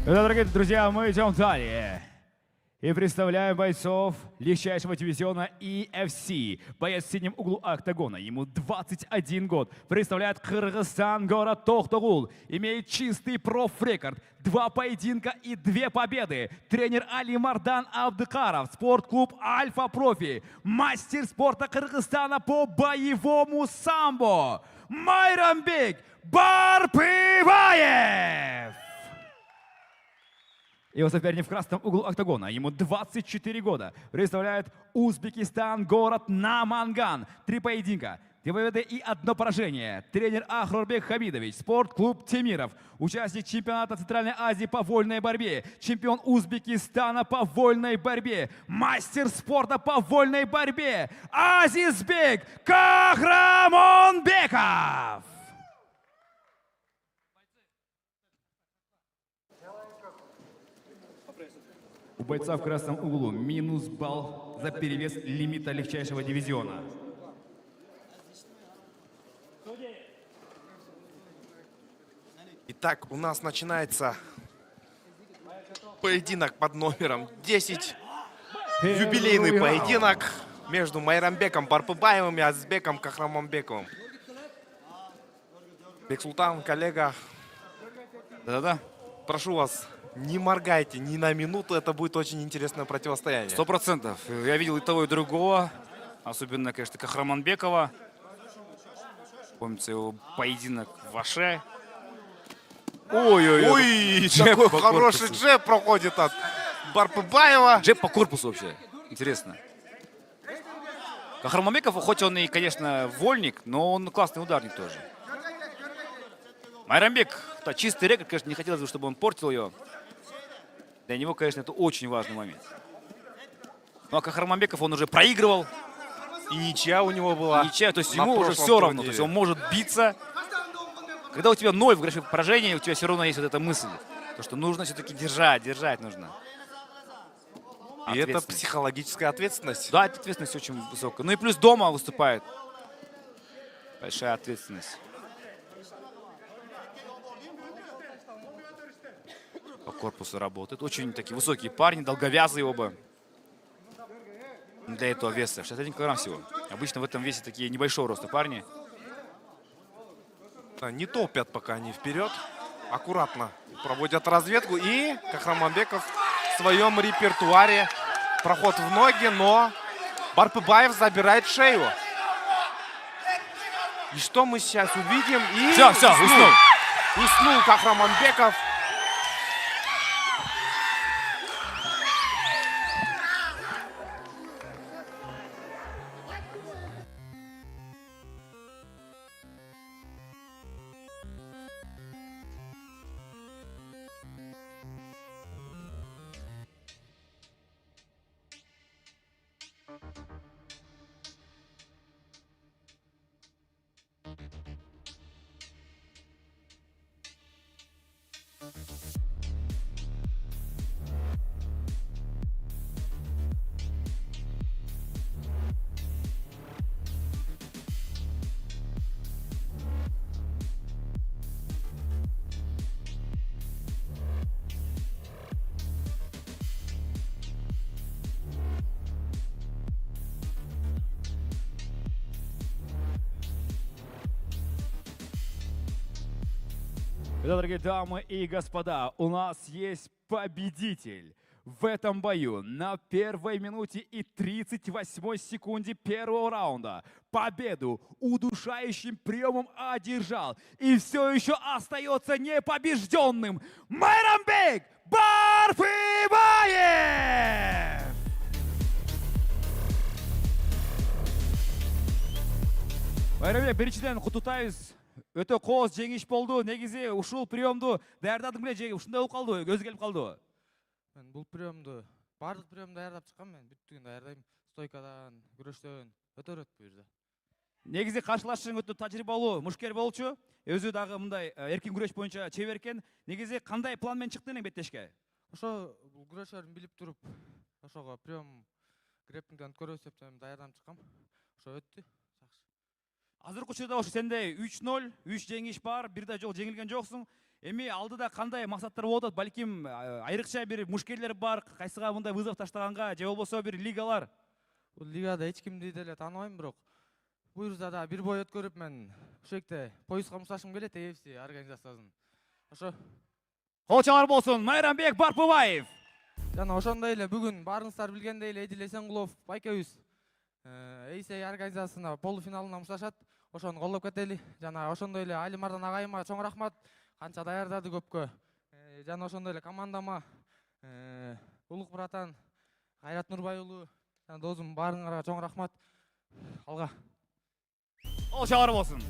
Дорогие друзья, мы идем далее. И представляем бойцов легчайшего дивизиона EFC. Боец в синем углу октагона, ему 21 год. Представляет Кыргызстан, город Токтогул. Имеет чистый профрекорд. 2 поединка и 2 победы. Тренер Али Мардан Абдыкаров. Спортклуб Альфа Профи. Мастер спорта Кыргызстана по боевому самбо. Майрамбек Барпыбаев. Его соперник в красном углу октагона, ему 24 года. Представляет Узбекистан, город Наманган. 3 поединка, 2 победы и 1 поражение. Тренер Ахрорбек Хамидович, спортклуб Темиров. Участник чемпионата Центральной Азии по вольной борьбе. Чемпион Узбекистана по вольной борьбе. Мастер спорта по вольной борьбе. Азизбек Кахрамонбеков. У бойца в красном углу минус балл за перевес лимита легчайшего дивизиона. Итак, у нас начинается поединок под номером 10. Юбилейный поединок между Майрамбеком Барпыбаевым и Азизбеком Кахрамонбековым. Бексултан, коллега. Да-да-да. Прошу вас, не моргайте ни на минуту, это будет очень интересное противостояние. 100%. Я видел и того, и другого. Особенно, конечно, Кахрамонбекова. Помните его поединок в Аше. Ой, такой хороший джеб проходит от Барпыбаева. Джеб по корпусу вообще. Интересно. Кахрамонбеков, хоть он и, конечно, вольник, но он классный ударник тоже. Майрамбек, чистый рекорд, конечно, не хотелось бы, чтобы он портил ее. Для него, конечно, это очень важный момент. Ну а Кахрамонбеков, он уже проигрывал. И ничья у него была. Ничья, то есть ему уже все равно. То есть он может биться. Когда у тебя 0 в графе поражения, у тебя все равно есть вот эта мысль. То, что нужно все-таки держать нужно. И это психологическая ответственность. Да, ответственность очень высокая. Ну и плюс дома выступает. Большая ответственность. По корпусу работают. Очень такие высокие парни, долговязые оба. Для этого веса 61 килограмм всего. Обычно в этом весе такие небольшого роста парни. Не топят пока они вперед. Аккуратно проводят разведку. И Кахрамонбеков в своем репертуаре. Проход в ноги, но Барпыбаев забирает шею. И что мы сейчас увидим? И все, уснул. Уснул Кахрамонбеков. Дорогие дамы и господа, у нас есть победитель в этом бою на 1 минуте и 38 секунде первого раунда. Победу удушающим приемом одержал и все еще остается непобежденным Майрамбек Барпыбаев! Майрамбек, біріншіден құттықтаймыз. Өте қоз жеңіш болды. Негізі ушул приемду даярдадың беле же ушундай болуп калды, көзү келип калды. Мен бул приемду бардык приемду даярдап чыккам. Мен бүттүгүн даярдайм. Стойкадан, күрөштөн өтөрөт бу жерде. Негізі каршылашың өтө тажрыйбалуу мушкер болчу. Өзү дагы мындай эркин күрөш боюнча чебер экен. Негизи кандай план менен чыктың беттешке? Ошо бул күрөшөрүн билип туруп, ошого прием грэппингден көрөсүп даярданып чыккам. Ошо өттү. Азыркы учурда ошо сенде 3-0, 3 жеңиш бар, бир да жол жеңилген жоксуң. Эми алдыда кандай максаттар болуп атат? Балким айрыкча бир мушкерлер бар, кайсыга мындай вызов таштаганга, же болбосо бир лигалар. Бул лигада эч кимди деле тааныбайм, бирок буюрса да бир бой өткөрүп мен ушул жерде поездга мушташым келет EFC организациясын. Ошо. Кол чаңар болсун, Майрамбек Барпыбаев. Жана ошондой эле бүгүн баарыңыздар билгендей эле Эдил Эсенгулов байкебиз EFC организациясына полуфиналына мушташат. Ошону колдоп кетели. Жана ошондой эле Алимардан агайыма чоң рахмат. Канча даярдады көпкө. Жана ошондой эле командама Улук Братан, Кайрат Нурбай уулу, жана досум баарыңарга чоң рахмат. Алга. Кол чаңар болсун.